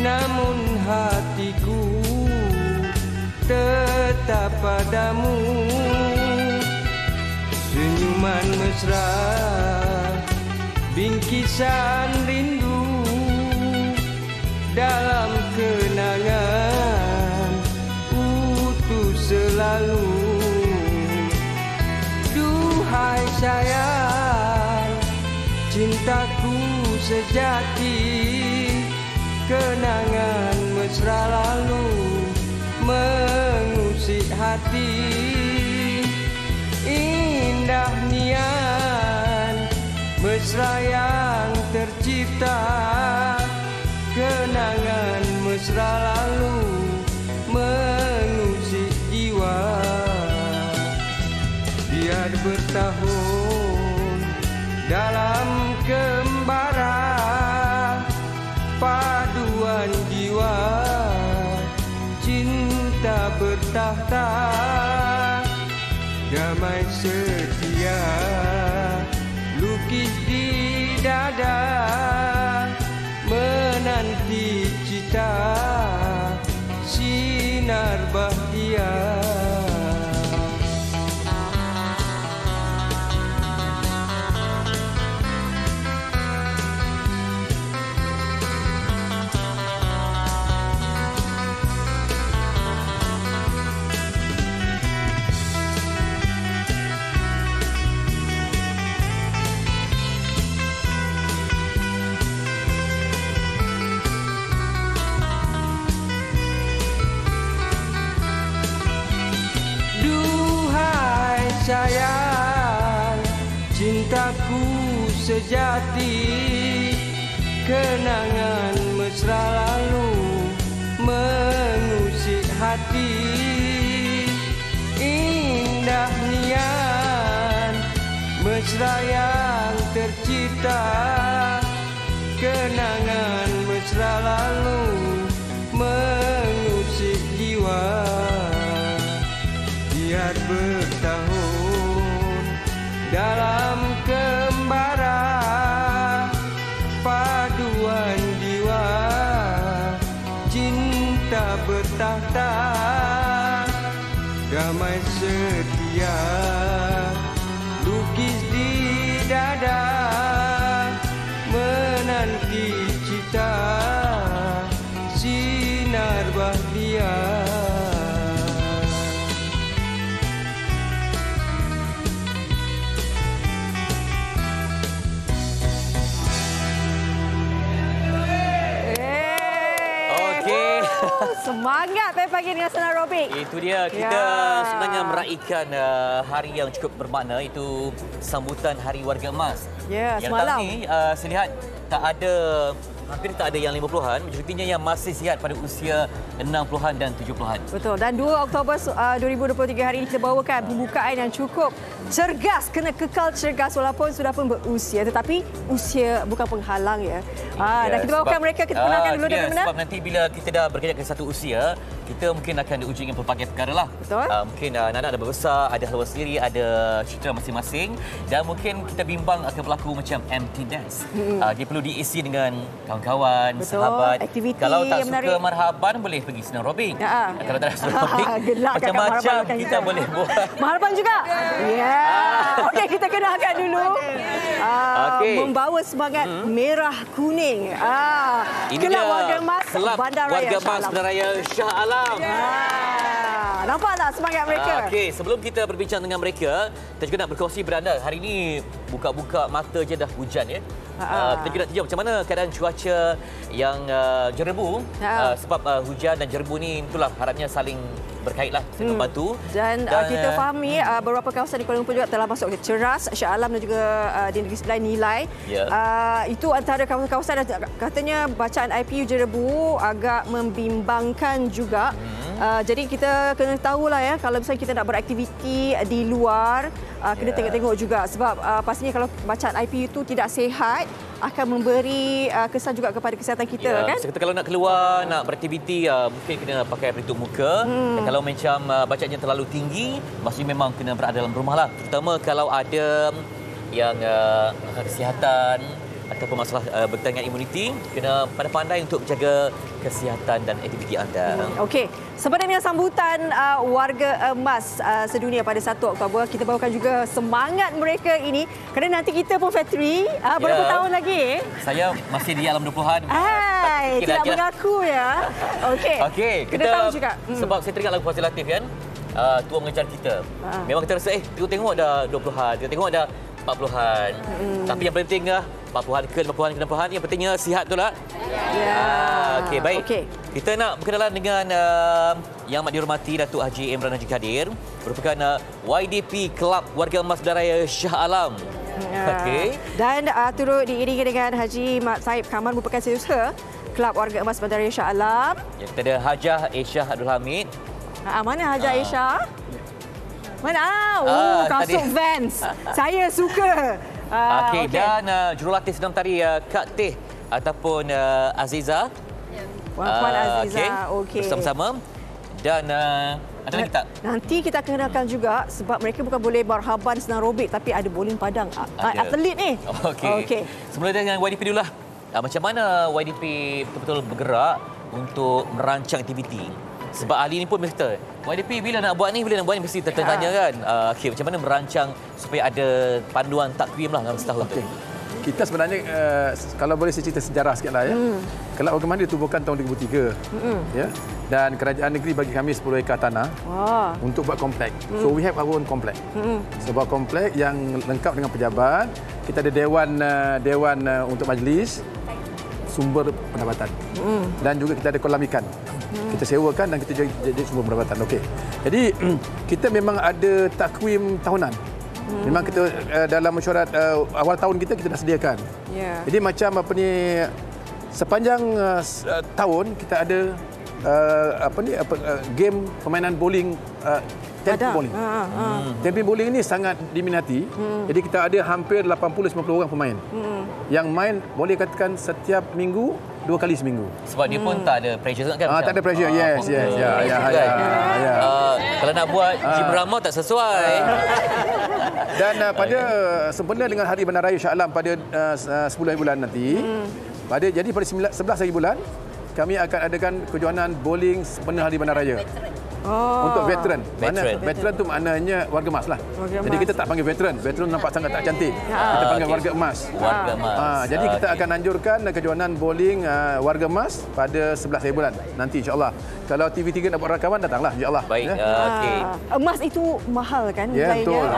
namun hatiku tetap padamu. Senyuman mesra, bingkisan rindu dalam kenangan utuh selalu. Duhai sayang, cintaku sejati, kenangan mesra lalu mengusik hati. Indah nian mesra yang tercipta, kenangan mesra lalu mengusik jiwa. Biar bertahun dalam kembara, paduan jiwa cinta bertahta. Damai setia lukis di dada, menanti cita sinar bahagia. Sayang, cintaku sejati, kenangan mesra lalu mengusik hati. Indah nian mesra yang tercipta, kenangan mesra lalu mengusik jiwa. Biar bertahun dalam kembara, paduan jiwa cinta bertahta. Damai setia lukis di dada, menanti cita sinar bahagia. Semangat pagi dengan Senang Robik. Itu dia, kita sebenarnya meraihkan hari yang cukup bermakna, itu sambutan Hari Warga Emas. Ya, yang semalam. Yang tahun ni saya lihat tak ada, hampir tak ada yang 50-an, majoritinya yang masih sihat pada usia 60-an dan 70-an. Betul. Dan 2 Oktober 2023 hari ini kita bawakan pembukaan yang cukup cergas, kena kekal cergas walaupun sudah pun berusia, tetapi usia bukan penghalang ya. Dan kita bawakan mereka, kita kenalkan dulu dan benar. Sebab nanti bila kita dah berkejap ke satu usia, kita mungkin akan diuji dengan pelbagai perkara lah. Betul. Mungkin anak-anak dah berbesar, ada haluan sendiri, ada cerita masing-masing, dan mungkin kita bimbang akan berlaku macam empty nest. Dia perlu diisi dengan kawan-kawan, sahabat. Aktiviti kalau tak yang suka menarik. marhaban, boleh pergi Senang Robik. Kalau tak suka Robik, Gelakkan macam-macam marhaban kita boleh buat. Marhaban juga. Ya. Okey, kita kenalkan dulu. Membawa semangat merah kuning. Ini Kelab dia Warga Emas Bandaraya Warga Shah Emas Alam. Bandaraya Shah Alam. Nampak tak semangat mereka? Okey, sebelum kita berbincang dengan mereka, kita juga nak berkongsi beranda. Hari ini buka-buka mata je dah hujan ya. Kita juga nak tunjuk macam mana keadaan cuaca yang jerebu. Sebab hujan dan jerebu ni itulah harapnya saling berkaitlah, saling membantu. Dan kita fahami beberapa kawasan di Kuala Lumpur juga telah masuk ke Ceras, Shah Alam dan juga di negeri sebelah Nilai. Itu antara kawasan-kawasan katanya bacaan IPU jerebu agak membimbangkan juga. Jadi kita kena tahulah ya, kalau misalnya kita nak beraktiviti di luar, kena tengok-tengok juga sebab pastinya kalau bacaan IPU itu tidak sihat akan memberi kesan juga kepada kesihatan kita kan. Kita kalau nak keluar, nak beraktiviti, mungkin kena pakai pelitup muka. Dan kalau macam bacaannya terlalu tinggi, maksudnya memang kena berada dalam rumah lah. Terutama kalau ada yang kesihatan ataupun masalah berkaitan dengan imuniti, kena pandai-pandai untuk menjaga kesihatan dan aktiviti anda. Okey, sempena dengan sambutan warga emas sedunia pada 1 Oktober, kita bawakan juga semangat mereka ini kerana nanti kita pun factory berapa tahun lagi? Saya masih di alam 20-an. Tidak mengaku ya. Okey. Kita tahu juga. Sebab saya teringat lagu Fazil Latif kan. Tua mengejar kita. Memang kita rasa tengok dah 20-an, kita tengok dah 40-an. Tapi yang penting 40-an ke 50-an ke 60-an, yang pentingnya sihat betul tak? Ya. Okey, baik. Kita nak berkenalan dengan Yang Amat Dihormati Datuk Haji Imran Haji Kadir, merupakan YDP Kelab Warga Emas Bandaraya Shah Alam. Okey. Dan turut diiringi dengan Haji Mat Saib Kamal, merupakan setiausaha Kelab Warga Emas Bandaraya Shah Alam. Kita ada Hajah Aisyah Abdul Hamid. Mana Hajah Aisyah? Mana? Kasut Vans. Saya suka. Okey, dan jurulatih senam tari Kak Teh ataupun Aziza. Puan Aziza. Okey. Bersama-sama. Dan ada lagi tak? Nanti kita akan kenalkan juga sebab mereka bukan boleh marhaban senang robik tapi ada bowling padang. Atlet ni. Okey. Semula dengan YDP dululah. Macam mana YDP betul-betul bergerak untuk merancang aktiviti? Sebab ahli ni pun mesti YDP bila nak buat ni, mesti tertanya kan. Okey, macam mana merancang supaya ada panduan takwim lah dalam setahun tu? Kita sebenarnya kalau boleh saya cerita sejarah sikitlah ya. Kelab Warga Emas ditubuhkan tahun 2003. Ya. Dan kerajaan negeri bagi kami 10 ekar tanah untuk buat komplek. So we have our own komplek. Sebuah komplek yang lengkap dengan pejabat. Kita ada dewan untuk majlis sumber pendapatan. Dan juga kita ada kolam ikan. Kita sewakan dan kita jadi sumber pendapatan. Okey. Jadi kita memang ada takwim tahunan. Memang kita dalam mesyuarat awal tahun kita dah sediakan. Jadi macam sepanjang tahun kita ada game permainan bowling, tempi bowling. Tempi bowling ini sangat diminati. Jadi kita ada hampir 80-90 orang pemain. Yang main boleh katakan setiap minggu 2 kali seminggu. Sebab dia pun tak ada pressure sangat kan? Tak ada pressure. Yes. Kalau nak buat gym rama tak sesuai. Dan pada sempena dengan Hari Bandaraya Shah Alam pada 10 hari bulan nanti, pada 11 hari bulan kami akan adakan kejohanan bowling sempena Hari Bandaraya. Untuk veteran. Veteran tu maknanya warga emas lah. Jadi kita tak panggil veteran. Veteran nampak sangat tak cantik. Kita panggil warga emas. Warga emas. Jadi kita akan anjurkan kejohanan bowling warga emas pada 11 hari bulan nanti insya-Allah. Kalau TV3 nak buat rakaman datanglah insya-Allah. Baik. Emas itu mahal kan nilainya. Betul.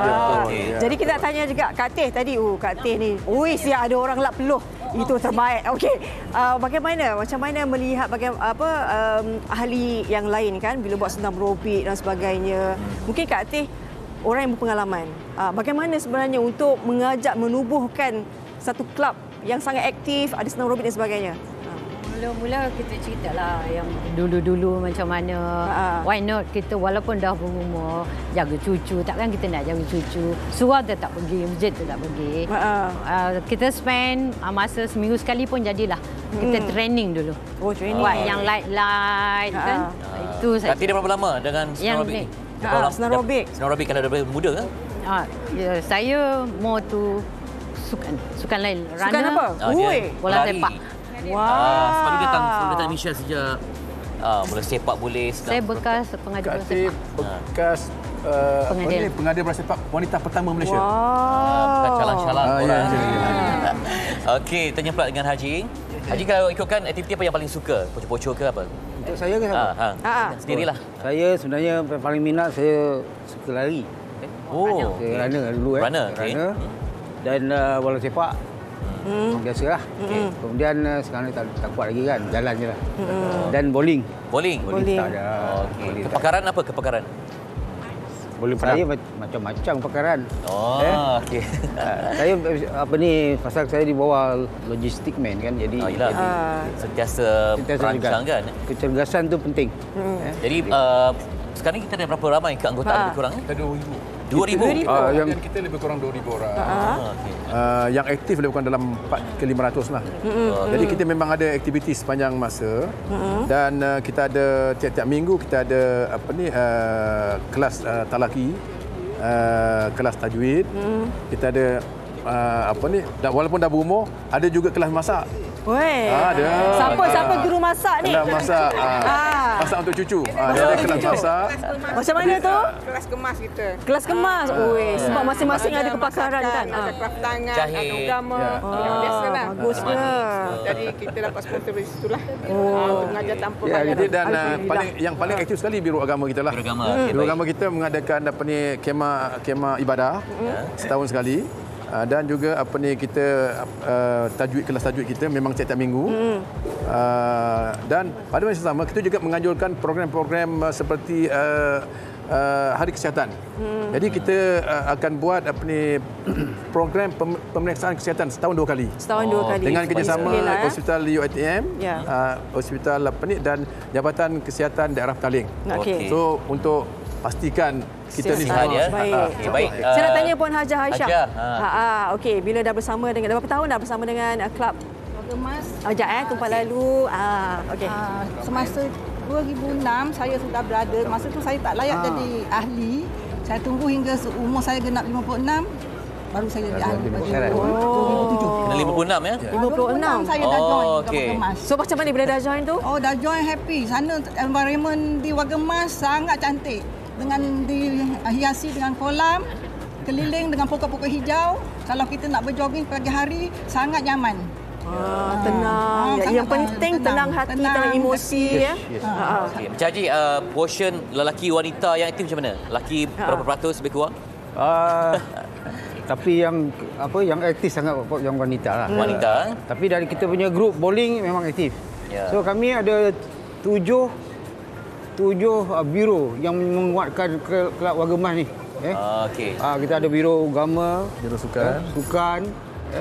Jadi kita tanya juga Kak Teh tadi. Kak Teh ni, siap ada orang lap peluh. Itu terbaik. Okey. Macam mana melihat ahli yang lain kan bila buat senam aerobik dan sebagainya. Mungkin Kak Teh orang yang berpengalaman. Bagaimana sebenarnya untuk mengajak menubuhkan satu kelab yang sangat aktif, ada senam aerobik dan sebagainya? Mula-mula kita ceritalah yang dulu-dulu macam mana. Why not kita walaupun dah berumur jaga cucu, takkan kita nak jaga cucu. Surau tu tak pergi, masjid tu tak pergi. Kita spend masa seminggu sekali pun jadilah. Kita training dulu. Training. Buat yang light kan. Itu saja. Tapi dia berapa lama dengan senam aerobik? Senam aerobik. Senam aerobik kalau dah muda kan? Saya more to sukan lain. Sukan apa? Bola sepak. Sebab dia datang Michelle sejak bola sepak boleh. Saya bekas pengadu bola sepak. Bekas pengadu bola sepak wanita pertama Malaysia. Bukan calang-calang orang. Okey, tanya pula dengan Haji. Haji kalau ikutkan aktiviti apa yang paling suka? Pocok-pocok ke apa? Untuk saya ke apa? Sendirilah. Saya sebenarnya paling minat saya suka lari. Saya runner dulu Runner. Dan bola sepak. Biasalah. Kemudian sekarang tak kuat lagi kan, jalan je lah. Dan bowling. Bowling. Tak ada. Okey. Kepakaran apa kepakaran? Saya macam-macam perkaran. Okey. Saya pasal saya di bawah logistik man kan, jadi sentiasa merancang kan. Kecergasan tu penting. Jadi sekarang ni kita ada berapa ramai keanggotaan lebih kurang? Kita 2,000. 2,000? Yang kita lebih kurang 2,000 orang. Yang aktif lebih kurang dalam 4 ke 500 lah. Jadi kita memang ada aktiviti sepanjang masa. Dan kita ada tiap-tiap minggu kita ada kelas talaki, kelas tajwid. Kita ada walaupun dah berumur, ada juga kelas masak. Weh. Ada. Siapa guru masak ni? Kelas masak. Masak untuk cucu. Ada kelas masak. Macam mana tu? Kelas kemas kita. Kelas kemas. Sebab masing-masing ada kepakaran kan. Ada craft tangan, Jahit. ada agama. Biasalah. Bagus ke? Jadi kita dapat sponsor dari situlah. Untuk mengajar tanpa bayar. Dan yang paling aktif sekali Biro Agama kita lah. Biro Agama kita mengadakan kemah ibadah setahun sekali. Dan juga kita kelas tajwid kita memang setiap minggu. Dan pada masa sama kita juga menganjurkan program-program seperti Hari Kesihatan. Jadi kita akan buat program pemeriksaan kesihatan setahun 2 kali. Setahun 2 kali. Dengan kerjasama Hospital UiTM, Hospital dan Jabatan Kesihatan Daerah Petaling. Okey. So untuk pastikan kita ni sihat ya. Baik. Saya nak tanya Puan Hajah Aisyah. Okey, bila dah bersama dengan berapa tahun dah bersama dengan klub Emas tumpah lalu. Okey. Semasa 2006 saya sudah berada. Masa tu saya tak layak jadi ahli. Saya tunggu hingga umur saya genap 56 baru saya jadi ahli. 56 ya? 56 saya dah join okey. Warga Emas. So macam mana bila dah join tu? Oh, dah join happy. Sana environment di Warga Emas sangat cantik. Dengan dihiasi dengan kolam, keliling dengan pokok-pokok hijau. Kalau kita nak berjoging pagi hari, sangat nyaman. Tenang. Yang penting tenang hati, tenang emosi ya. Okey. Encik Haji, portion lelaki wanita yang aktif macam mana? Lelaki berapa peratus lebih kurang? Tapi yang aktif sangat yang wanita lah. Wanita. Tapi dari kita punya grup bowling memang aktif. Ya. So kami ada 7 biro yang menguatkan kelab Warga Emas ni. Okey. Kita ada biro agama, Biro Sukan,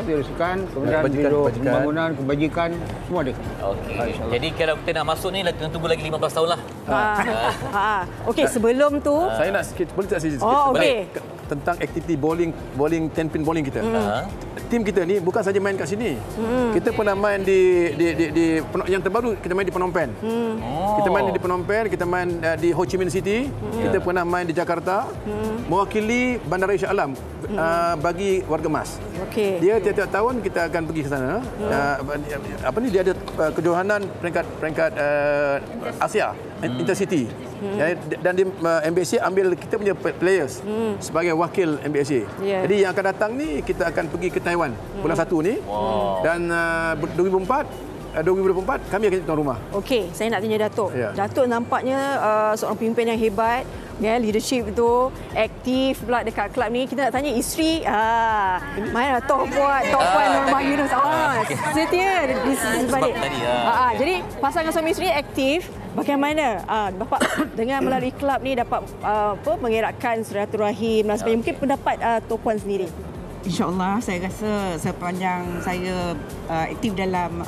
biro sukan, kemudian biro pembangunan, kebajikan, semua ada. Okey. Jadi kalau kita nak masuk ni kena tunggu lagi 15 tahun lah. Okey, sebelum tu saya nak sikit, boleh tak sikit? okey. Tentang aktiviti bowling 10 pin bowling kita. Tim kita ni bukan saja main kat sini. Kita pernah main di yang terbaru kita main di Phnom Penh. Kita main di Phnom Penh, kita main di Ho Chi Minh City, kita pernah main di Jakarta. Mewakili Bandara Shah Alam bagi Warga Emas. Okey. Dia tiap-tiap tahun kita akan pergi ke sana. Dia ada kejohanan peringkat Asia Intercity. Dan di MBSA ambil kita punya players sebagai wakil MBSA. Jadi yang akan datang ni kita akan pergi ke Taiwan bulan 1 ni. Dan 2024 kami akan tuan rumah. Okey, saya nak tanya Datuk. Ya. Datuk nampaknya seorang pemimpin yang hebat. Leadership tu aktif pula dekat kelab ni. Kita nak tanya isteri. Mana Tok Puan Norma Yunus. Setia di sebalik. Jadi pasangan suami isteri aktif. Bagaimana Bapak dengan melalui kelab ni dapat mengeratkan silaturahim dan sebagainya. Mungkin pendapat Tok Puan sendiri. InsyaAllah saya rasa sepanjang saya aktif dalam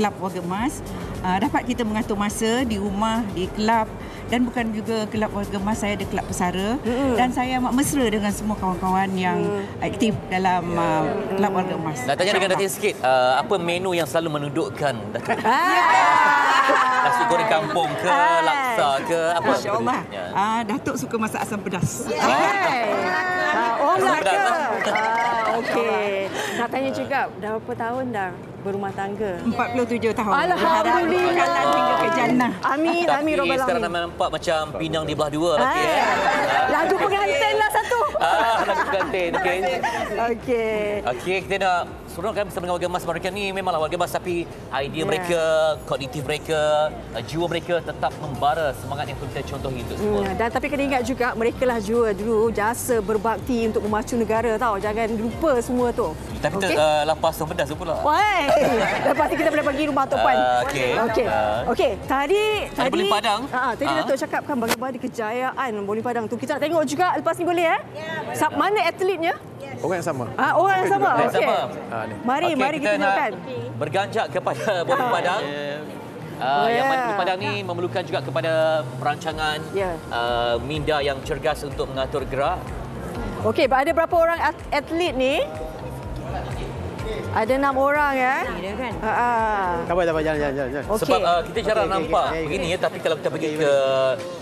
kelab Warga Emas, dapat kita mengatur masa di rumah, di kelab. Dan bukan juga kelab Warga Emas, saya ada kelab pesara. Dan saya amat mesra dengan semua kawan-kawan yang aktif dalam kelab Warga Emas. Nak tanya dengan Datin sikit, apa menu yang selalu menundukkan Datin? Nasi goreng kampung ke, laksa ke, apa? InsyaAllah. Datuk suka masak asam pedas. Nak ke? Okey. Nak tanya juga, dah berapa tahun dah berumah tangga? 47 tahun. Alhamdulillah. Berjalan hingga ke jannah. Amin, amin, Tapi robbal sekarang alamin. nampak macam pinang di belah dua. Lagu pengantin lah satu. Lagu pengantin. Okey, kita nak seronokkan bersama dengan Warga Emas. Mereka ni memanglah Warga Emas, tapi idea mereka, kognitif mereka, jiwa mereka tetap membara semangat yang kita contohi untuk semua. Dan tapi kena ingat juga, mereka lah juga dulu jasa berbakti untuk memacu negara tau. Jangan lupa semua tu. Tapi kita lapar asam pedas tu pula. Wah. Lepas tu kita boleh pergi rumah Tok Puan. Okey. Tadi bowling padang. Tadi Datuk cakapkan bagaimana kejayaan bowling padang tu. Kita nak tengok juga lepas ni boleh Mana atletnya? Orang yang sama. Orang yang sama. Orang Okey. sama. Mari kita tengokkan. Berganjak kepada bowling padang. Yang mana bowling padang ni memerlukan juga kepada perancangan minda yang cergas untuk mengatur gerak. Okey, ada berapa orang atlet ni? Ada 6 orang ya. Dia kan. Tak apa, jalan. Okey. Sebab kita jarang nampak begini ya, tapi kalau kita pergi ke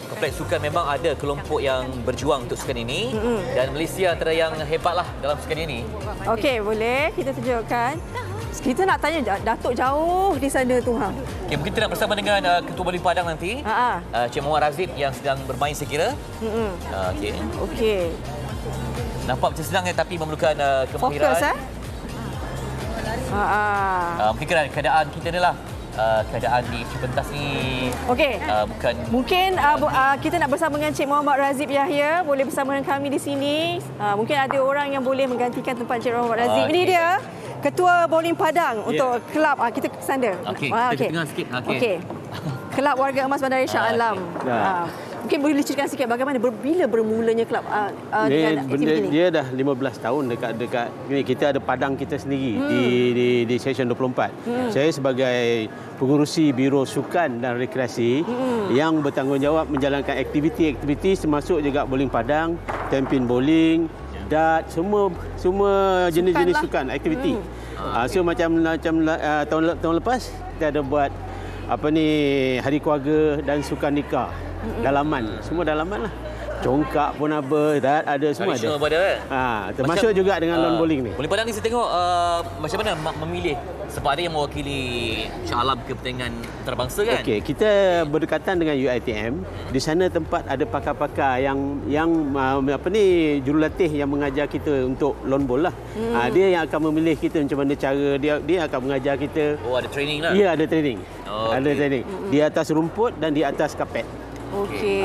kompleks sukan memang ada kelompok yang berjuang untuk sukan ini dan Malaysia antara yang hebatlah dalam sukan ini. Okey, boleh kita tunjukkan. Kita nak tanya Datuk jauh di sana tu. Okey, mungkin kita nak bersama dengan Ketua Bowling Padang nanti. Cik Muhammad Razif yang sedang bermain saya kira. Okey. Okey. Nampak macam senang tapi memerlukan kemahiran. Fokus Mungkin keadaan kita ni lah. Keadaan di pentas ni okey. Bukan mungkin kita nak bersama dengan Cik Muhammad Razif Yahya, boleh bersama dengan kami di sini. Mungkin ada orang yang boleh menggantikan tempat Cik Muhammad Razif. Ini dia Ketua Bowling Padang untuk kelab. Kita kesana. Okey, kita dengar sikit. Okey. Kelab Warga Emas Bandaraya Shah Alam. Mungkin boleh ceritakan sikit bagaimana bila bermulanya kelab dengan aktiviti ini? Dia dah 15 tahun dekat ni. Kita ada padang kita sendiri di Seksyen 24. Saya sebagai pengurusi Biro Sukan dan Rekreasi yang bertanggungjawab menjalankan aktiviti termasuk juga bowling padang, tempin bowling, dart, semua jenis-jenis sukan, aktiviti. So macam tahun lepas kita ada buat hari keluarga dan sukan nikah. Dalaman, semua dalaman lah. Congkak pun ada, semua ada. Termasuk macam, juga dengan lawn bowling ni. Bowling Padang ni saya tengok macam mana memilih, sebab ada yang mewakili Shah Alam ke pertandingan antarabangsa kan? Okey, kita berdekatan dengan UiTM. Di sana tempat ada pakar-pakar yang jurulatih yang mengajar kita untuk lawn bowl lah. Dia yang akan memilih kita macam mana cara dia akan mengajar kita. Oh, ada training lah. Ya, ada training. Ada training di atas rumput dan di atas kapet. Okey.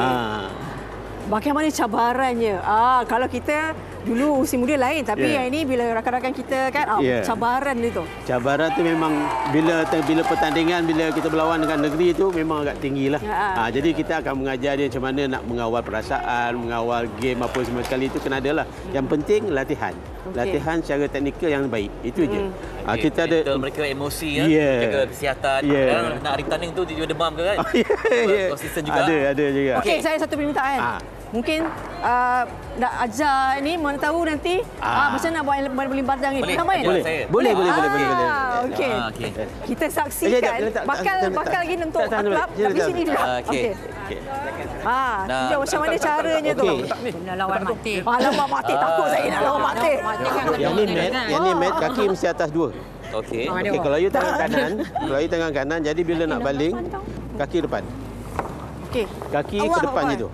Bagaimana cabarannya? Kalau kita dulu usia muda lain, tapi yang ini bila rakan-rakan kita kan cabaran itu. Cabaran tu memang bila pertandingan, bila kita berlawan dengan negeri itu memang agak tinggilah. Jadi kita akan mengajar dia macam mana nak mengawal perasaan, mengawal game apa semua sekali itu kena adalah. Yang penting latihan. Latihan secara teknikal yang baik. Itu je. Kita ada mereka emosi jaga kesihatan. Nak hari tanding tu dia demam ke kan? Konsisten juga. Ada juga. Okey, saya satu permintaan. Mungkin nak ajar ni, mana tahu nanti macam nak buat bowling padang ni. Pernah main? Boleh. Okey. Kita saksikan. Bakal lagi untuk klub tapi sini dulu. Okey. Tunjuk macam mana caranya tu. Nak lawan mati. Lawan mati, takut saya nak lawan mati. Yang ni mat kaki mesti atas 2. Okey. Kalau you tangan kanan, jadi bila nak baling kaki depan. Okey. Kaki ke depan je tu.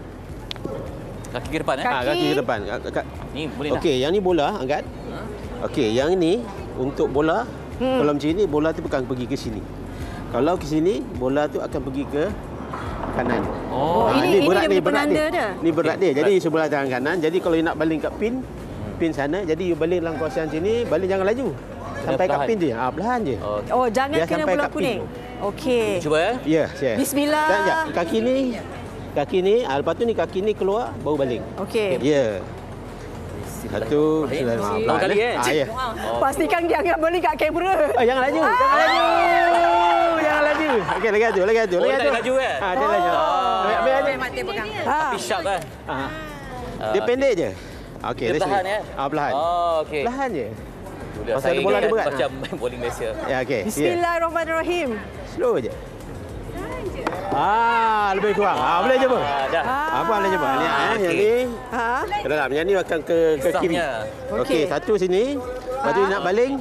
Kaki ke depan kaki ke depan. Ni boleh dah. Okey, yang ni bola angkat. Okey, yang ini untuk bola. Kalau macam ni bola tu bukan pergi ke sini. Kalau ke sini bola tu akan pergi ke kanan. Ini berat dia. Ni berat dia. Jadi sebelah tangan kanan. Jadi kalau you nak baling kat pin sana, jadi you baling dalam kawasan sini, baling jangan laju. Sampai kat pin dia. Perlahan je. Jangan kena bola kuning. Okey. Cuba ya. Bismillah. Kaki ni, lepas tu ni kaki ni keluar, baru baling. Okey. Ya. Satu, dua kali ya. Pastikan jangan baling kat kamera. Jangan laju. Okey, lagi satu. Dia laju Dia laju. Ambil mati pegang. Tapi sharp kan? Dia pendek je. Okey, dia perlahan perlahan. Okey. Perlahan je. Pasal ada bola ada berat. Macam bowling Malaysia. Ya, okey. Bismillahirrahmanirrahim. Slow je. Lebih kurang. Boleh je, Bang. Apa boleh je, Bang? Yang ni. Ke dalam. Yang ni akan ke kiri. Okey, satu sini. Lepas tu nak baling.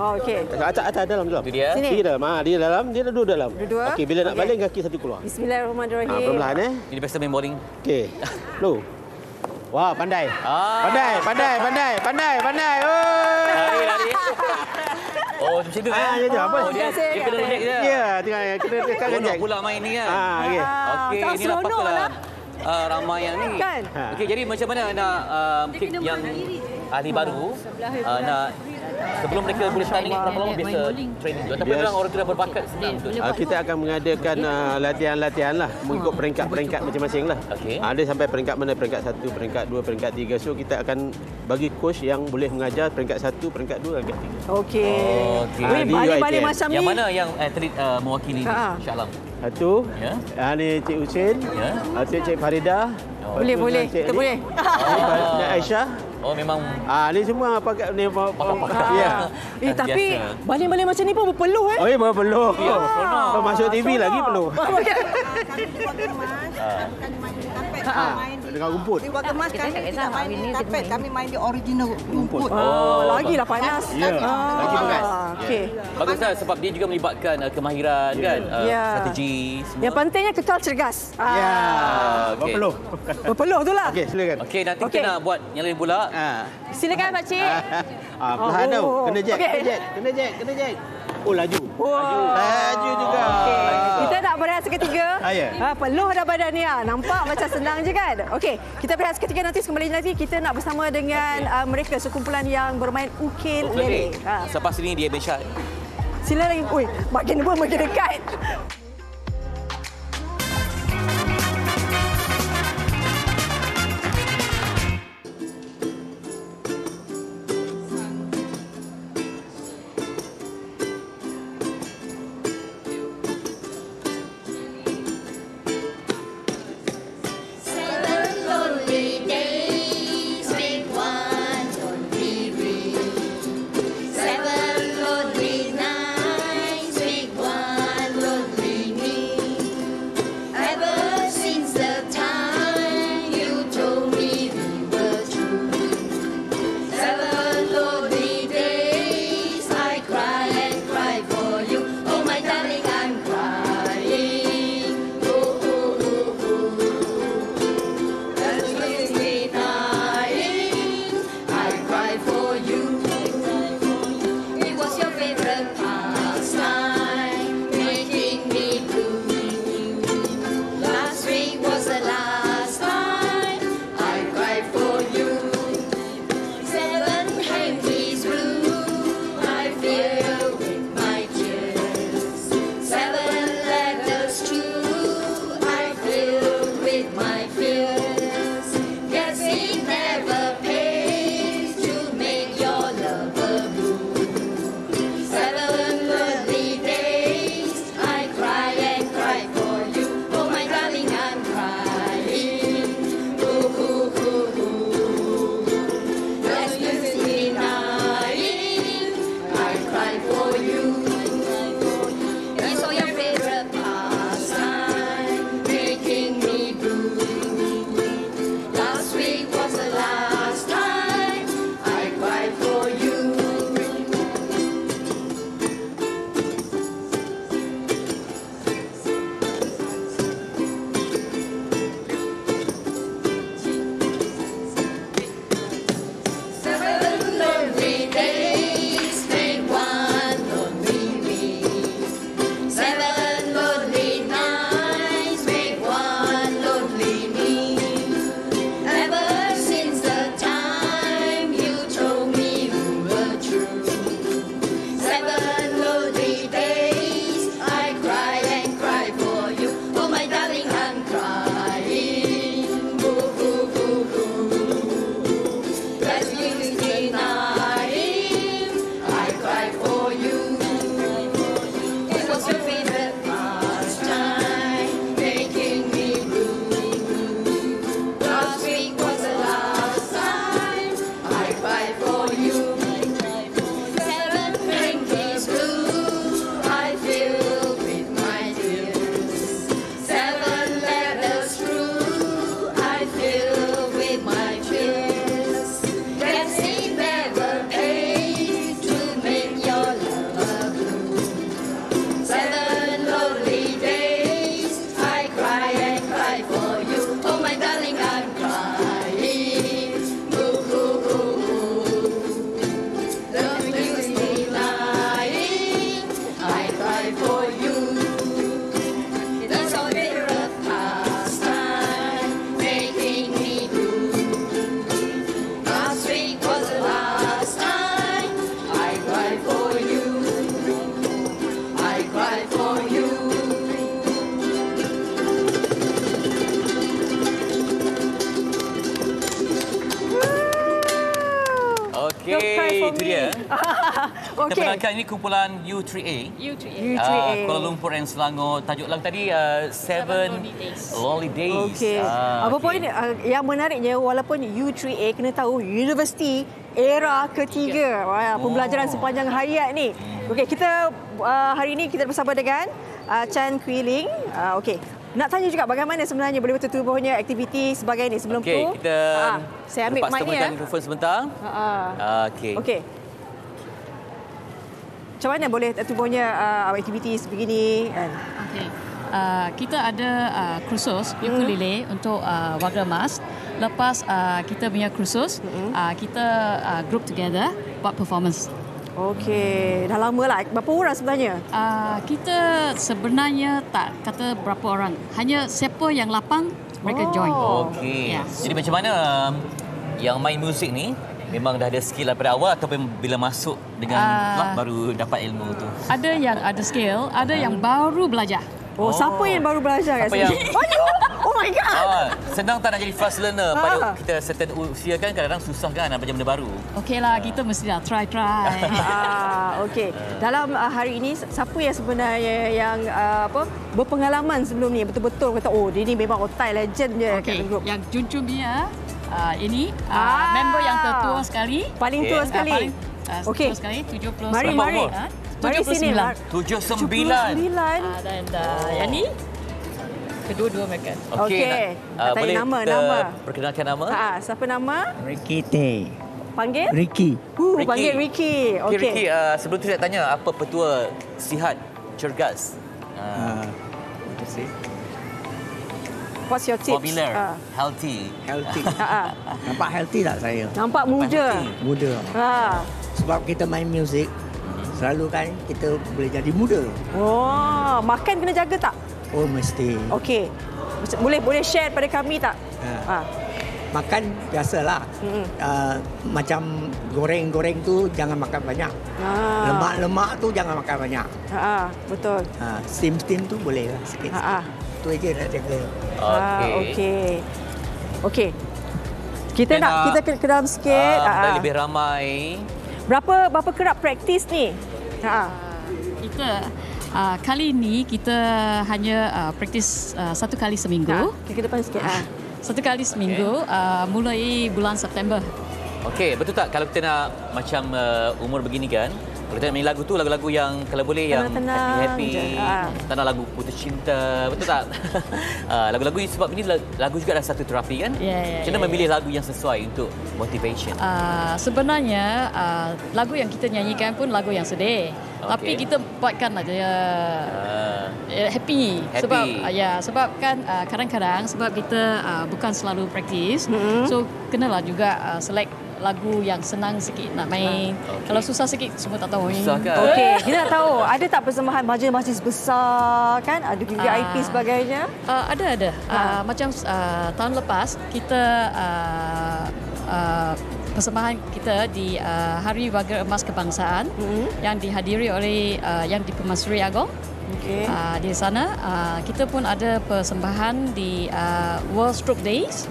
Okey. Atas dalam. Itu dia. Dia dalam. Dia dalam. Dia dua dalam. Okey, bila nak baling kaki satu keluar. Bismillahirrahmanirrahim. Perlahan Ini biasa main bowling. Okey. Slow. Wah, pandai. Pandai. Lari. Oh, macam tu kan? Apa? Dia kena reject je. Ya, kena tekan reject. Pula main ni kan? Okey. Okey, inilah patutlah ramai yang ni. Kan? Okey, jadi macam mana nak yang ahli baru nak sebelum mereka boleh tanding berapa lama biasa training tu? Tapi orang tu dah berbakat senang tu. Kita akan mengadakan latihan-latihan lah mengikut peringkat-peringkat masing-masing lah. Ada sampai peringkat mana, peringkat 1, peringkat 2, peringkat 3. So kita akan bagi coach yang boleh mengajar peringkat 1, peringkat 2, peringkat 3. Okey. Balik-balik macam ni. Yang mana yang atlet mewakili Shah Alam? Satu, ni Cik Husin, Cik Farida. Boleh. Kita boleh. Aisyah. Oh, memang Ni semua pakai ni pakar. Ya. Tapi baling-baling macam ni pun berpeluh Oh, ya, berpeluh. Masuk TV seronok. lagi peluh. Kami di Wagemas, kami main di kapet, main di Dengan rumput. Di Wagemas Kita kami tak tidak kisah, main di hari ni kapet, kita kami main di original rumput. Lagilah panas. Ya, lagi panas. Okey. Baguslah sebab dia juga melibatkan kemahiran kan, Ya. strategi semua. Yang pentingnya kekal cergas. Ya, okey. berpeluh. Berpeluh tu lah. Okey, silakan. Okey, nanti Okey. kita nak buat yang lain pula. Silakan pakcik. Perlahan tau. Kena jack, Okey. kena jack. Oh, laju. Wow. Laju juga. Kita nak berehat seketika. Ya. Peluh dah badan ni. Nampak macam senang je kan? Okey, kita berehat seketika, nanti kembali nanti kita nak bersama dengan mereka sekumpulan yang bermain ukulele. Selepas ini dia Bensyad. Sila lagi. Ui, makin dekat. Okey, itu dia. Kita menangkan ini kumpulan U3A. U3A. Kuala Lumpur dan Selangor. Tajuk lagu tadi Seven Lonely Days. Okey. Apa poin yang menariknya, walaupun U3A kena tahu universiti era ketiga. Wah, pembelajaran sepanjang hayat ni. Okey, kita hari ini kita bersama dengan Chan Kwee Ling. Okey. Nak tanya juga bagaimana sebenarnya boleh bertubuhnya aktiviti sebagai ini sebelum tu. Kita saya ambil mic ni ya. mikrofon sebentar. Okey. Okey. Macam mana boleh tubuhnya aktiviti sebegini kan? Okey. Kita ada kursus ukulele untuk warga emas. Lepas kita punya kursus, kita group together buat performance. Okey, dah lama lah. Berapa orang sebenarnya? Kita sebenarnya tak kata berapa orang. Hanya siapa yang lapang, mereka join. Okey. Jadi macam mana yang main muzik ni memang dah ada skill daripada awal ataupun bila masuk dengan club baru dapat ilmu tu? Ada yang ada skill, ada yang baru belajar. Siapa yang baru belajar kat sini? Oh my god. Senang tak nak jadi fast learner pada kita certain usia kan, kadang-kadang susah kan nak belajar benda baru. Okeylah, kita mesti dah try. Okey. Dalam hari ini siapa yang sebenarnya yang berpengalaman sebelum ni betul-betul kata dia ni memang otai legend je kat grup. Yang Junjun dia ini member yang tertua sekali. Paling tua sekali. Tua sekali 70. Mari. Mari sini lah. 79. Dan yang ni kedua-dua mereka. Okey. Boleh nama. Perkenalkan nama. Siapa nama? Ricky Tay. Panggil? Ricky. Panggil Ricky. Okey. Ricky, sebelum tu saya tanya apa petua sihat cergas? What's your tips? Popular, healthy. Nampak healthy tak saya? Nampak muda. Muda. Sebab kita main muzik, selalu kan kita boleh jadi muda. Makan kena jaga tak? Oh, mesti. Okey. Boleh share pada kami tak? Makan biasalah. Macam goreng-goreng tu jangan makan banyak. Lemak-lemak tu jangan makan banyak. Betul. Steam tu boleh lah sikit. Itu aja nak jaga. Okey. Kita ke dalam sikit. Lebih ramai. Berapa kerap praktis ni? Kita kali ini kita hanya praktis satu kali seminggu. Kita depan sikit. Satu kali seminggu mulai bulan September. Okey, betul tak kalau kita nak macam umur begini kan, kalau kita nak main lagu tu lagu-lagu yang kalau boleh yang happy, tak nak lagu putus cinta, betul tak? Lagu-lagu sebab ini lagu juga adalah satu terapi kan? Macam mana memilih lagu yang sesuai untuk motivation? Sebenarnya lagu yang kita nyanyikan pun lagu yang sedih. Tapi kita buatkan aja happy. Sebab kan kadang-kadang sebab kita bukan selalu praktis, so kenalah juga select lagu yang senang sikit nak main. Kalau susah sikit semua tak tahu. Susah kan? Okey, kita nak tahu ada tak persembahan majlis besar kan? Ada VIP sebagainya? Ada. Macam tahun lepas kita persembahan kita di Hari Warga Emas Kebangsaan yang dihadiri oleh yang di Pemansuri Agong. Di sana kita pun ada persembahan di World Stroke Days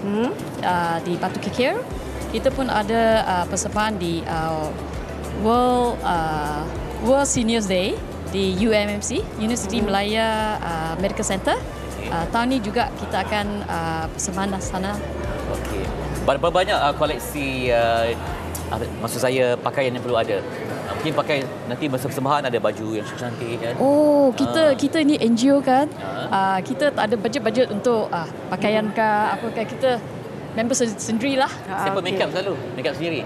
di Batu Kikir. Kita pun ada persembahan di World Seniors Day di UMMC, University Malaya Medical Center. Tahun ini juga kita akan persembahan di sana. Okey. Berapa banyak koleksi maksud saya pakaian yang perlu ada? Mungkin pakai nanti masa persembahan ada baju yang cantik kan? Kita ni NGO kan. Kita tak ada budget untuk pakaian ke apa ke, kita member sendirilah. Siapa make up selalu? Make up sendiri?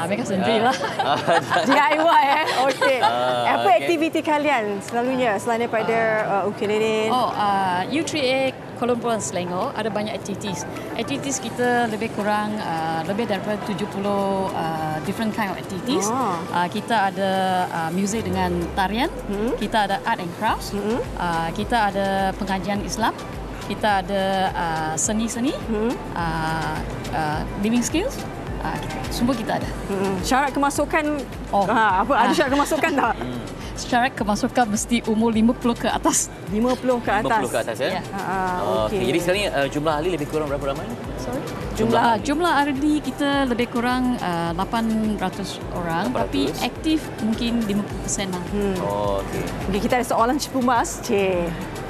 Make up sendirilah. DIY Okey. Apa aktiviti kalian selalunya selain daripada ukulele? U3A Kuala Lumpur dan Selangor ada banyak aktivitis. Aktivitis kita lebih kurang lebih daripada 70 different kind of activities. Kita ada muzik dengan tarian, kita ada art and crafts, kita ada pengajian Islam, kita ada seni-seni, living skills. Semua kita ada. Syarat kemasukan apa? Ada syarat kemasukan tak? syarat kemasukan mesti umur 50 ke atas. 50 ke atas. 50 ke atas ya. Okey. Jadi sekarang ni jumlah ahli lebih kurang berapa ramai? Sorry. Jumlah ahli kita lebih kurang 800 orang, 800. Tapi aktif mungkin 50% lah. Okey. Okay, kita ada soalan Cipu Mas.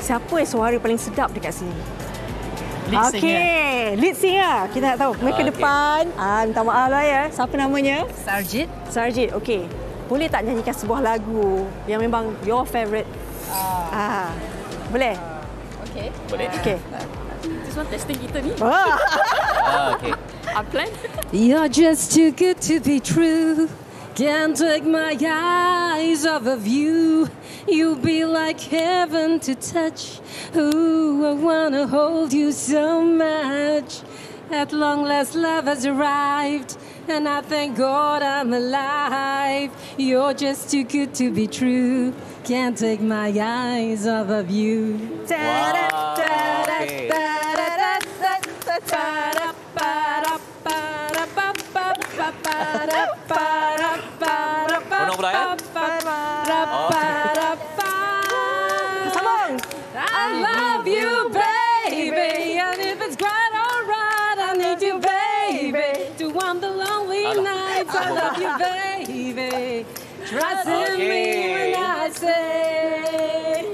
Siapa yang suara paling sedap dekat sini? Okey, lead singer. Kita nak tahu. Mereka depan. Minta maaf lah ya. Siapa namanya? Sarjit. Sarjit, okey. Boleh tak nyanyikan sebuah lagu yang memang your favourite? Boleh? Okey. Boleh. Okey. This one testing kita ni. Okey. I plan. You're just too good to be true. Can't take my eyes off of you. You be like heaven to touch. Ooh, I wanna hold you so much. At long last, love has arrived, and I thank God I'm alive. You're just too good to be true. Can't take my eyes off of you. Penuh pula ya? Sambung. I love you, baby, and if it's quite alright, I need you, baby, to warm the lonely nights. I love you, baby. Trust in me when I say.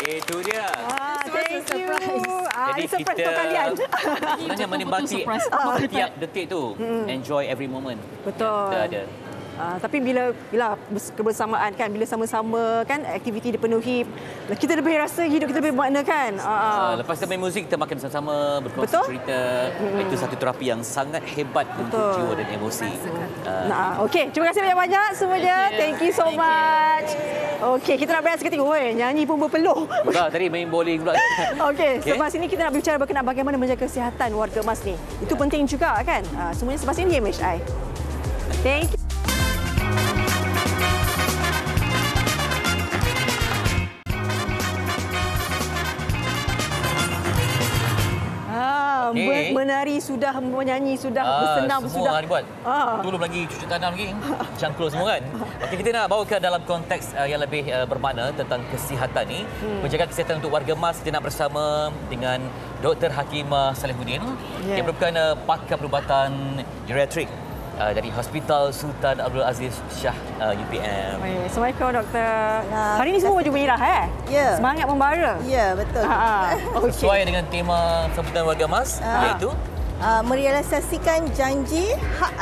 Itu dia. Thank you. Jadi surprise kita untuk kalian. sebenarnya menikmati setiap detik tu. Enjoy every moment. Betul. Kita ada. Tapi bila kebersamaan kan, bila sama-sama kan aktiviti dipenuhi, kita lebih rasa hidup kita lebih bermakna kan. Lepas kita main muzik, kita makan sama-sama, berkongsi cerita. Itu satu terapi yang sangat hebat untuk jiwa dan emosi. Okey, terima kasih banyak-banyak semuanya. Thank you so much. Okey, kita nak beres seketika. Nyanyi pun berpeluh. Pula tadi main bowling pula. Okey, selepas ini kita nak bicara berkenaan bagaimana menjaga kesihatan warga emas ni. Itu penting juga kan. Semuanya selepas ini MHI. Thank you. Menari sudah, menyanyi sudah, bersenam sudah. Semua dibuat. Belum lagi cuci tanam lagi. Cangkul semua kan. Okey, kita nak bawa ke dalam konteks yang lebih bermakna tentang kesihatan ni. Menjaga kesihatan untuk warga emas, kita nak bersama dengan Dr. Hakimah Salihuddin yang merupakan pakar perubatan geriatrik dari Hospital Sultan Abdul Aziz Shah UPM. Assalamualaikum doktor. Hari ini semua baju merah Ya. Semangat membara. Ya, betul. Sesuai dengan tema sambutan warga emas iaitu merealisasikan janji hak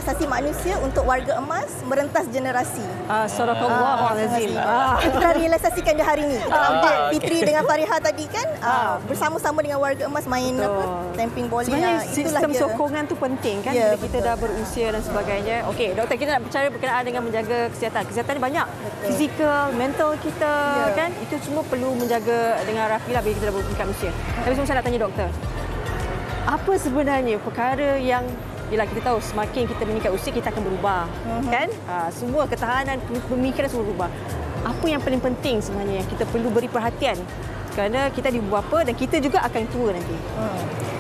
asasi manusia untuk warga emas merentas generasi. Sadaqallahul-azim. Kita realisasikan di hari ini. Fitri dengan Fariha tadi kan bersama-sama dengan warga emas main tamping bowling. Sebenarnya sistem sokongan tu penting kan bila kita dah berusia dan sebagainya. Okey, doktor, kita nak bicara berkenaan dengan menjaga kesihatan. Kesihatan ni banyak. Fizikal, mental kita kan, itu semua perlu menjaga dengan rapi lah bila kita dah bertingkat usia. Tapi saya nak tanya doktor, apa sebenarnya perkara yang bila kita tahu semakin kita meningkat usia kita akan berubah, kan? Semua ketahanan pemikiran semua berubah. Apa yang paling penting sebenarnya yang kita perlu beri perhatian? Kerana kita di bapa dan kita juga akan tua nanti.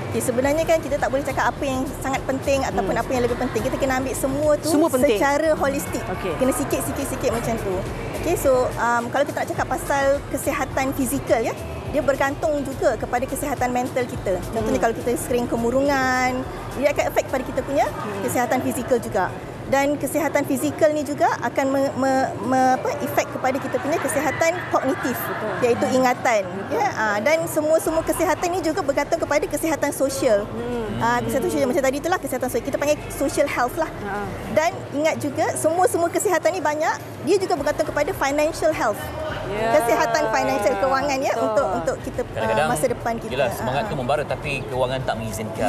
Okay, sebenarnya kan kita tak boleh cakap apa yang sangat penting ataupun apa yang lebih penting. Kita kena ambil semua tu secara holistik. Kena sikit-sikit macam tu. Okay, so kalau kita nak cakap pasal kesihatan fizikal ya, dia bergantung juga kepada kesihatan mental kita. Contohnya kalau kita sering kemurungan, dia akan efek pada kita punya kesihatan fizikal juga. Dan kesihatan fizikal ni juga akan efek kepada kita punya kesihatan kognitif, iaitu ingatan. Ya, dan semua kesihatan ni juga bergantung kepada kesihatan sosial. Kesihatan sosial macam tadi itulah kesihatan sosial. Kita panggil social health lah. Dan ingat juga semua kesihatan ni banyak, dia juga bergantung kepada financial health. Kesihatan financial, kewangan ya, untuk kita masa depan kita. Yelah, semangat tu membara tapi kewangan tak mengizinkan.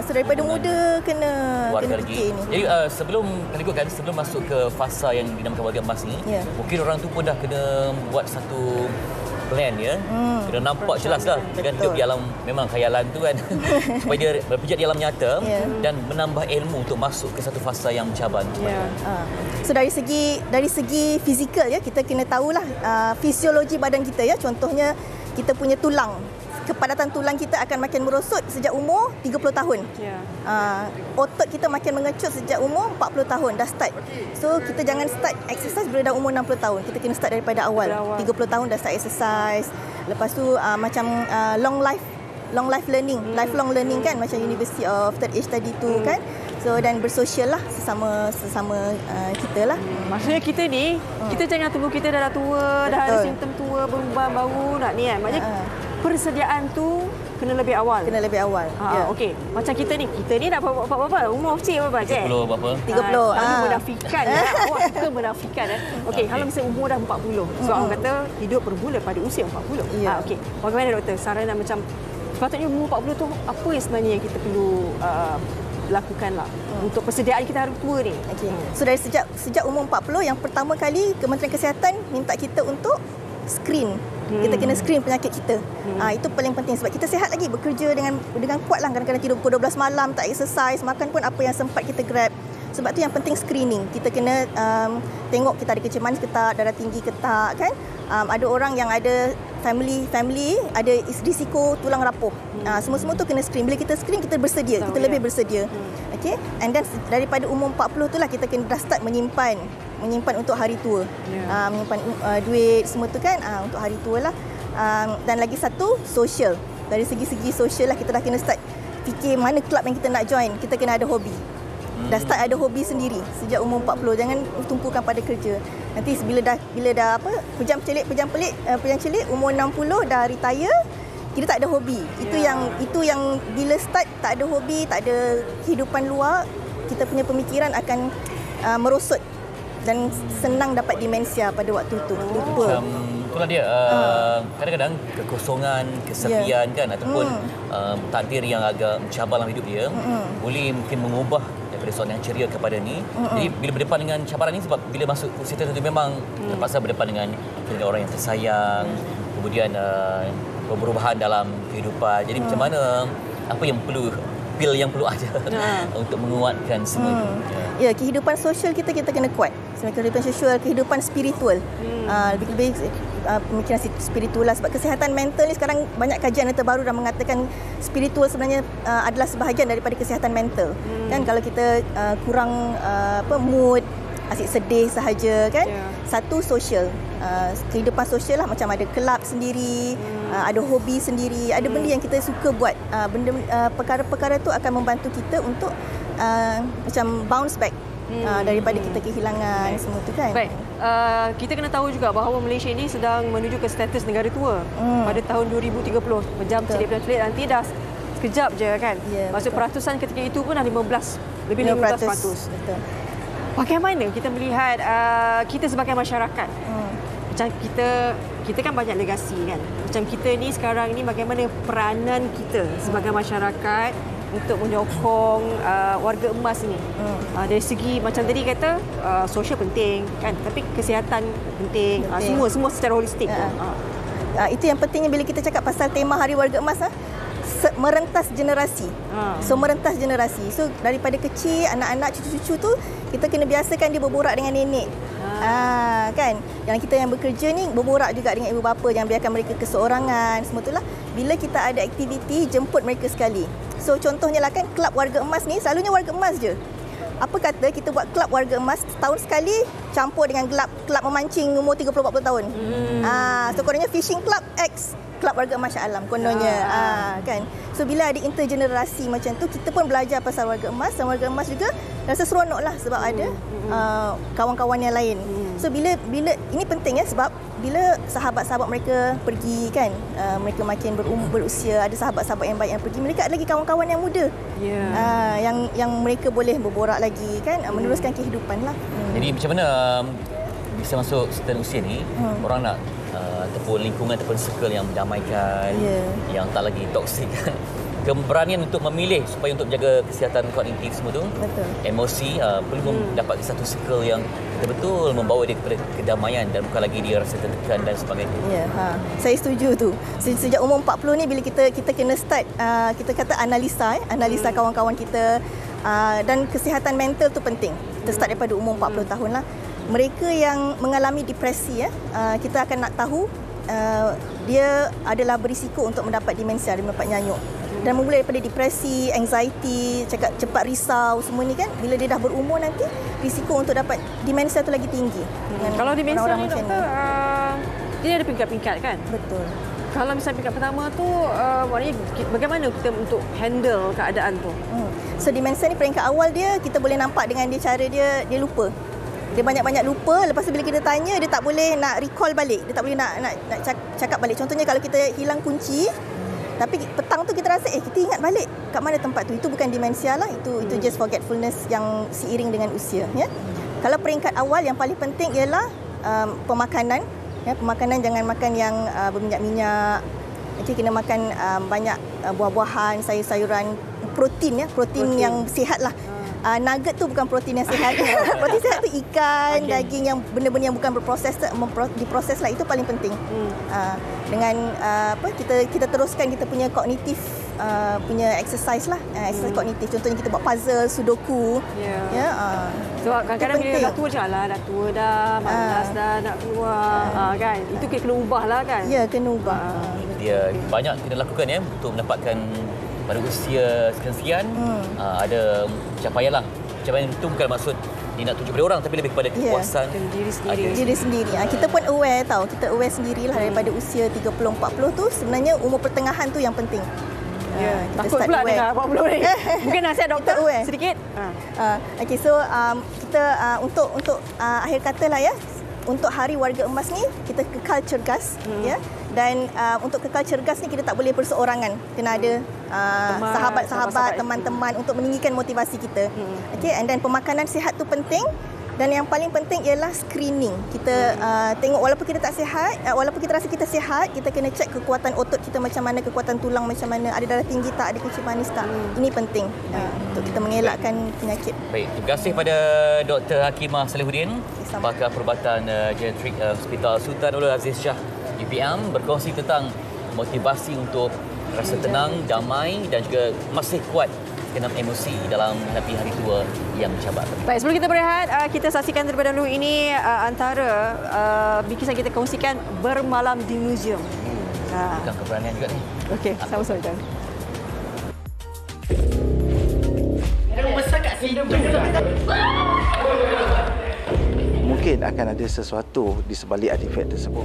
So daripada muda kena fikir ni. Jadi sebelum masuk ke fasa yang dinamakan warga emas ni, mungkin orang tu pun dah kena buat satu plan ya. Kena nampak jelas lah dengan hidup di alam memang khayalan tu kan. Supaya dia berpijak di alam nyata dan menambah ilmu untuk masuk ke satu fasa yang mencabar. So dari segi fizikal ya, kita kena tahulah fisiologi badan kita ya. Contohnya kita punya tulang. kepadatan tulang kita akan makin merosot sejak umur 30 tahun. Otot kita makin mengecut sejak umur 40 tahun dah start. So kita jangan start exercise bila dah umur 60 tahun. Kita kena start daripada awal. 30 tahun dah start exercise. Lepas tu macam long life learning, lifelong learning kan, macam University of Third Age tadi tu kan. So dan bersosial lah sesama kita lah. Maksudnya kita ni, kita jangan tunggu kita dah tua, dah ada simptom tua, berubah baru nak ni kan. Maksudnya persediaan tu kena lebih awal. Okey. Macam kita ni dah berapa? Umur kecil berapa? 30 berapa? 30. Menafikan. Awak suka menafikan. Okey, kalau misalnya umur dah 40. Sebab orang kata hidup bermula pada usia 40. Okey. Bagaimana doktor? Saranan macam sepatutnya umur 40 tu apa yang sebenarnya yang kita perlu lakukanlah untuk persediaan kita hari tua ni. Okay. So dari sejak umur 40, yang pertama kali Kementerian Kesihatan minta kita untuk screen. Kita kena screen penyakit kita. Itu paling penting sebab kita sihat lagi, bekerja dengan kuat lah. Kadang-kadang tidur pukul 12 malam, tak exercise, makan pun apa yang sempat kita grab. Sebab tu yang penting screening. Kita kena tengok kita ada kencing manis ke tak, darah tinggi ke tak kan. Ada orang yang ada family ada risiko tulang rapuh. Semua-semua tu kena screen. Bila kita screen kita bersedia, kita lebih bersedia. Okay? And then daripada umur 40 tu lah kita kena dah start menyimpan untuk hari tua. Menyimpan duit semua tu kan untuk hari tua lah. Dan lagi satu social. Dari segi-segi social lah kita dah kena start fikir mana kelab yang kita nak join. Kita kena ada hobi. Dah start ada hobi sendiri sejak umur 40. Jangan tumpukan pada kerja. Nanti bila dah pejam celik umur 60 dah retire, kita tak ada hobi. Itu yang bila start tak ada hobi, tak ada kehidupan luar, kita punya pemikiran akan merosot dan senang dapat demensia pada waktu itu. Lupa. Itulah dia. Kadang-kadang kekosongan, kesepian kan ataupun takdir yang agak mencabar dalam hidup dia boleh mungkin mengubah daripada seorang yang ceria kepada ni. Jadi bila berdepan dengan cabaran ni, sebab bila masuk usia tertentu memang terpaksa berdepan dengan orang yang tersayang, kemudian perubahan dalam kehidupan. Jadi macam mana, apa yang perlu pil yang perlu ada untuk menguatkan semua itu. Ya, kehidupan sosial kita kena kuat. Kehidupan sosial, kehidupan spiritual. Lebih pemikiran spiritual lah. Sebab kesihatan mental ni sekarang banyak kajian yang terbaru dah mengatakan spiritual sebenarnya adalah sebahagian daripada kesihatan mental. Kan kalau kita kurang mood, asyik sedih sahaja kan. Satu sosial. Kehidupan sosial lah, macam ada kelab sendiri, ada hobi sendiri, ada benda yang kita suka buat. Perkara-perkara tu akan membantu kita untuk macam bounce back daripada kita kehilangan semua tu kan. Baik. Kita kena tahu juga bahawa Malaysia ini sedang menuju ke status negara tua pada tahun 2030. Pejam celik nanti dah sekejap je kan. Maksud peratusan ketika itu pun dah 15%. Betul. Bagaimana kita melihat kita sebagai masyarakat? Macam kita kan banyak legasi kan. Macam kita ni sekarang ni bagaimana peranan kita sebagai masyarakat untuk menyokong warga emas ni. Dari segi macam tadi kata sosial penting kan, tapi kesihatan penting. Semua secara holistik. Itu yang pentingnya bila kita cakap pasal tema Hari Warga Emas merentas generasi. Merentas generasi. So daripada kecil anak-anak cucu-cucu tu kita kena biasakan dia berborak dengan nenek. Kan, yang kita yang bekerja ni berborak juga dengan ibu bapa, jangan biarkan mereka keseorangan, semua itulah. Bila kita ada aktiviti, jemput mereka sekali. So contohnya lah kan, kelab warga emas ni selalunya warga emas je. Apa kata kita buat kelab warga emas setahun sekali campur dengan kelab memancing umur 30-40 tahun. So kononnya fishing club X, kelab warga emas Shah Alam kononnya. Kan. So bila ada intergenerasi macam tu, kita pun belajar pasal warga emas, dan warga emas juga rasa seronok lah sebab ada kawan-kawan yang lain. So bila ini penting ya, sebab bila sahabat-sahabat mereka pergi kan, mereka makin berusia, ada sahabat-sahabat yang baik yang pergi, mereka ada lagi kawan-kawan yang muda. Yang mereka boleh berborak lagi kan, meneruskan kehidupan lah. Jadi macam mana bisa masuk certain usia ni, orang nak ataupun lingkungan ataupun circle yang mendamaikan, yang tak lagi toksik kan. Keberanian untuk memilih supaya untuk menjaga kesihatan kognitif semua tu. Betul. Emosi perlu mendapat satu circle yang betul-betul membawa dia kepada kedamaian dan bukan lagi dia rasa tertekan dan sebagainya. Saya setuju tu. Sejak umur 40 ni bila kita kena start kita kata analisa kawan-kawan kita, dan kesihatan mental tu penting. Kita start daripada umur 40 tahun lah. Mereka yang mengalami depresi kita akan nak tahu dia adalah berisiko untuk mendapat demensia, dia mendapat nyanyuk. Dan memulai daripada depresi, anxiety, cepat risau, semua ni kan, bila dia dah berumur nanti, risiko untuk dapat demensia tu lagi tinggi. Kalau demensia ni doktor, dia ada peringkat-peringkat kan? Betul. Kalau misalnya peringkat pertama tu, maknanya bagaimana kita untuk handle keadaan tu? So demensia ni peringkat awal dia, kita boleh nampak dengan dia cara dia lupa. Dia banyak-banyak lupa, lepas tu bila kita tanya, dia tak boleh nak recall balik, dia tak boleh nak cakap balik. Contohnya kalau kita hilang kunci, tapi petang tu kita rasa, kita ingat balik kat mana tempat tu. Itu bukan demensia lah, itu just forgetfulness yang seiring dengan usia. Ya? Kalau peringkat awal yang paling penting ialah pemakanan. Ya, pemakanan jangan makan yang berminyak-minyak. Kena makan banyak buah-buahan, sayur-sayuran, protein yang sihat lah. Nugget tu bukan protein yang sihat. Protein sihat tu ikan, daging yang benda-benda yang bukan diproses lah, itu paling penting. Dengan kita teruskan kita punya kognitif punya exercise lah, exercise kognitif. Contohnya kita buat puzzle, sudoku. Sebab kadang-kadang bila dah tua macam dah tua dah, malas dah nak keluar kan. Itu kena ubah lah kan. Ya, kena ubah. Dia banyak kita lakukan untuk mendapatkan pada usia sekian ada pencapaian lah. Pencapaian itu bukan maksud dia nak tunjuk pada orang, tapi lebih kepada kepuasan diri sendiri. Kita pun aware tau. Kita aware sendirilah daripada usia 30-40 tu sebenarnya umur pertengahan tu yang penting. Takut pula dengan 40 ni. Mungkin nasihat doktor sedikit. Okey, so kita untuk akhir kata lah ya. Untuk Hari Warga Emas ni kita kekal cergas ya. Dan untuk kekal cergas ni kita tak boleh perseorangan. Kena ada sahabat-sahabat, teman-teman untuk meninggikan motivasi kita. Okey, and then pemakanan sihat tu penting. Dan yang paling penting ialah screening. Kita tengok walaupun kita tak sihat, walaupun kita rasa kita sihat, kita kena cek kekuatan otot kita macam mana, kekuatan tulang macam mana, ada darah tinggi tak, ada kencing manis tak. Ini penting untuk kita mengelakkan penyakit. Baik, terima kasih pada Dr. Hakimah Salihuddin, pakar perubatan geriatrik Hospital Sultan Ulul Aziz Shah UPM, berkongsi tentang motivasi untuk rasa tenang, damai dan juga masih kuat kena emosi dalam menghadapi hari tua yang mencabar. Baik, sebelum kita berehat, kita saksikan terlebih dahulu ini antara bikisan kita kongsikan bermalam di museum. Bukan keberanian juga ni. Okey, sama-sama kan. Mungkin akan ada sesuatu di sebalik artifak tersebut.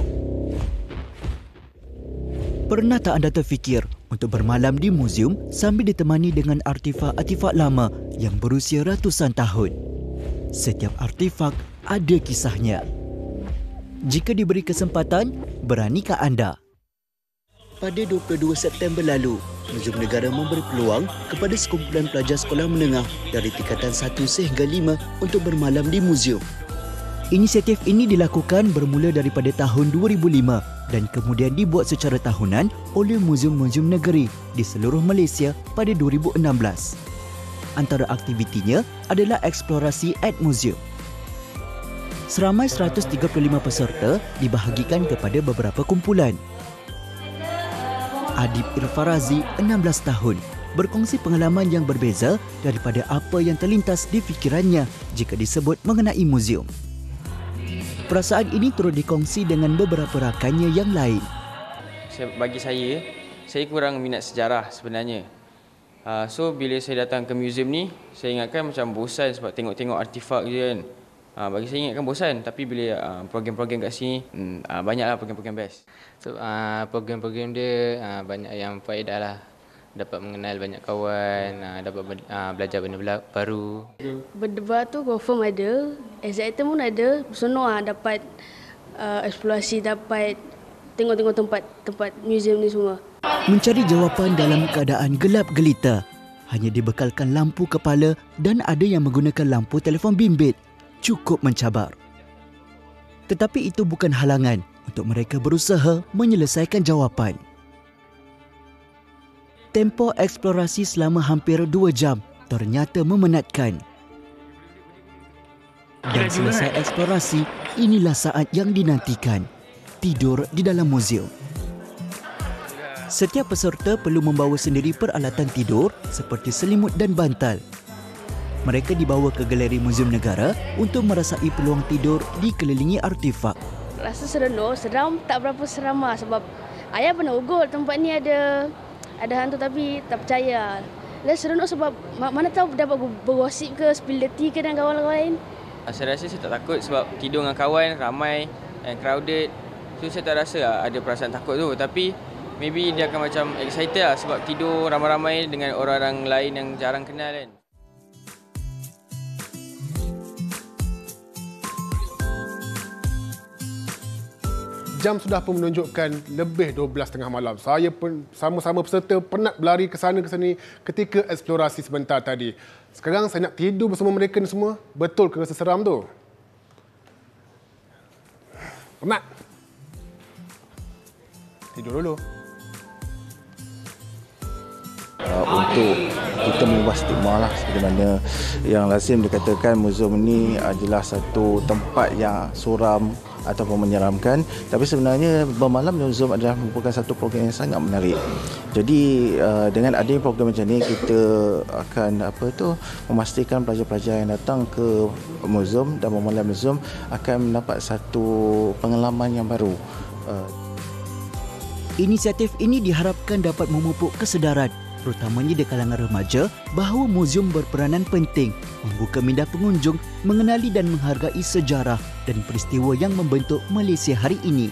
Pernah tak anda terfikir untuk bermalam di muzium sambil ditemani dengan artifak-artifak lama yang berusia ratusan tahun? Setiap artifak ada kisahnya. Jika diberi kesempatan, beranikah anda? Pada 22 September lalu, Muzium Negara memberi peluang kepada sekumpulan pelajar sekolah menengah dari tingkatan 1 sehingga 5 untuk bermalam di muzium. Inisiatif ini dilakukan bermula daripada tahun 2005 dan kemudian dibuat secara tahunan oleh muzium-muzium negeri di seluruh Malaysia pada 2016. Antara aktivitinya adalah eksplorasi at muzium. Seramai 135 peserta dibahagikan kepada beberapa kumpulan. Adib Irfarazi, 16 tahun, berkongsi pengalaman yang berbeza daripada apa yang terlintas di fikirannya jika disebut mengenai muzium. Perasaan ini turut dikongsi dengan beberapa rakannya yang lain. Bagi saya kurang minat sejarah sebenarnya. So bila saya datang ke muzium ni, saya ingatkan macam bosan sebab tengok-tengok artifak je kan. Bagi saya ingatkan bosan, tapi bila program-program kat sini, banyaklah program-program best. So, program-program dia banyak yang faedah lah. Dapat mengenal banyak kawan, dapat belajar benda baru. Berdebar tu confirm ada, excited pun ada, seronok lah dapat eksplorasi, dapat tengok-tengok tempat muzium ni semua. Mencari jawapan dalam keadaan gelap gelita, hanya dibekalkan lampu kepala dan ada yang menggunakan lampu telefon bimbit, cukup mencabar. Tetapi itu bukan halangan untuk mereka berusaha menyelesaikan jawapan. Tempoh eksplorasi selama hampir 2 jam ternyata memenatkan. Dan selesai eksplorasi, inilah saat yang dinantikan, tidur di dalam muzium. Setiap peserta perlu membawa sendiri peralatan tidur seperti selimut dan bantal. Mereka dibawa ke Galeri Muzium Negara untuk merasai peluang tidur dikelilingi artifak. rasa seronok. Seram tak berapa seram lah sebab ayah pernah ugut tempat ni ada hantu tapi tak percaya. Dan seronok sebab mana tahu dapat bergosip ke, spill the tea ke dengan kawan-kawan lain. Saya rasa saya tak takut sebab tidur dengan kawan ramai and crowded. So saya tak rasa ada perasaan takut tu. Tapi maybe dia akan macam excited lah sebab tidur ramai-ramai dengan orang-orang lain yang jarang kenal kan. Jam sudah pun menunjukkan lebih 12.30 malam. Saya pun sama-sama peserta penat berlari ke sana ke sini ketika eksplorasi sebentar tadi. Sekarang saya nak tidur bersama mereka ni semua. Betul ke rasa seram tu? Penat? Tidur dulu. Untuk kita mengubah stigma lah, seperti mana yang lazim dikatakan muzium ini adalah satu tempat yang suram ataupun menyeramkan, tapi sebenarnya bermalam di muzium adalah merupakan satu program yang sangat menarik. Jadi dengan adanya program macam ni, kita akan memastikan pelajar-pelajar yang datang ke muzium dan bermalam muzium akan mendapat satu pengalaman yang baru. Inisiatif ini diharapkan dapat memupuk kesedaran terutamanya di kalangan remaja bahawa muzium berperanan penting membuka minda pengunjung mengenali dan menghargai sejarah dan peristiwa yang membentuk Malaysia hari ini.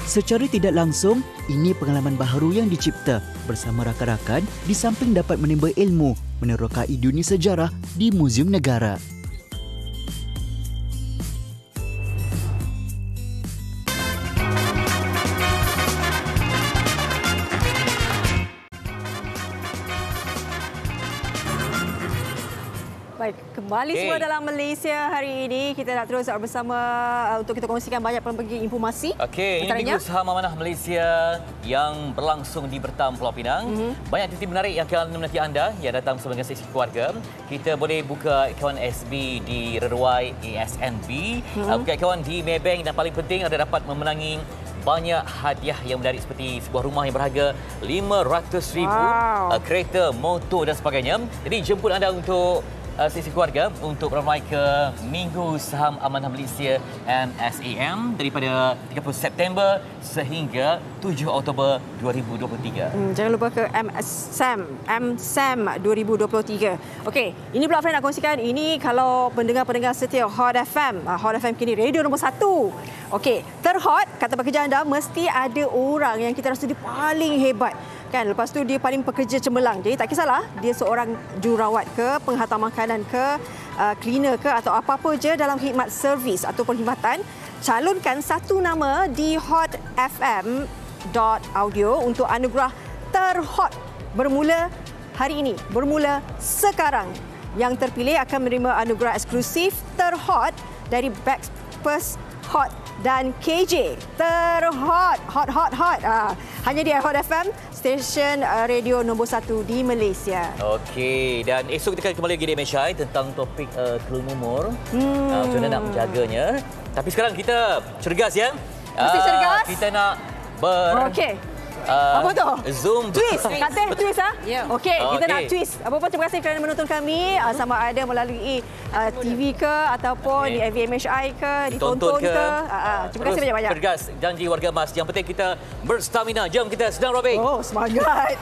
Secara tidak langsung, ini pengalaman baharu yang dicipta bersama rakan-rakan di samping dapat menimba ilmu menerokai dunia sejarah di Muzium Negara. Baik, kembali semua dalam Malaysia hari ini. Kita nak terus bersama untuk kita kongsikan banyak pelbagai informasi. Okey, ini Minggu Saham Amanah Malaysia yang berlangsung di Bertam, Pulau Pinang. Banyak titik menarik yang akan menanti anda yang datang bersama dengan sesi keluarga. Kita boleh buka akaun SB di Reruai ASNB. Buka akaun di Maybank dan paling penting anda dapat memenangi banyak hadiah yang menarik seperti sebuah rumah yang berharga RM500,000, kereta, motor dan sebagainya. Jadi jemput anda untuk sesi keluarga untuk beramai ke Minggu Saham Amanah Malaysia MSAM daripada 30 September sehingga 7 Oktober 2023. Jangan lupa ke MSAM 2023. Okey, ini pula Fred nak kongsikan. Ini kalau pendengar-pendengar setia Hot FM. Hot FM kini radio nombor 1. Okey, terhot kata pekerja anda mesti ada orang yang kita rasa dia paling hebat. Kan, lepas tu dia paling pekerja cemerlang. Jadi tak kisahlah dia seorang jururawat ke, penghantar makanan ke, cleaner ke atau apa-apa je dalam khidmat servis atau perkhidmatan, calonkan satu nama di hotfm.audio untuk anugerah terhot bermula hari ini, bermula sekarang. Yang terpilih akan menerima anugerah eksklusif terhot dari Backspurs Hot dan KJ. Terhot, hot. Hanya di Hot FM, stesen radio nombor 1 di Malaysia. Okey, dan esok kita akan kembali lagi di MHI tentang topik kelumur. Macam mana nak menjaganya. Tapi sekarang kita cergas ya. Mesti cergas. Kita nak Okey. Apa tu? Zoom. Twist. Kata twist Ya. Okey, kita nak twist. Apa-apa terima kasih kerana menonton kami sama ada melalui TV ke ataupun di AVMHI ke, ditonton ke. Terima kasih banyak-banyak. Cergas, janji warga emas. Yang penting kita berstamina. Jom kita sedang Robin. Oh, semangat.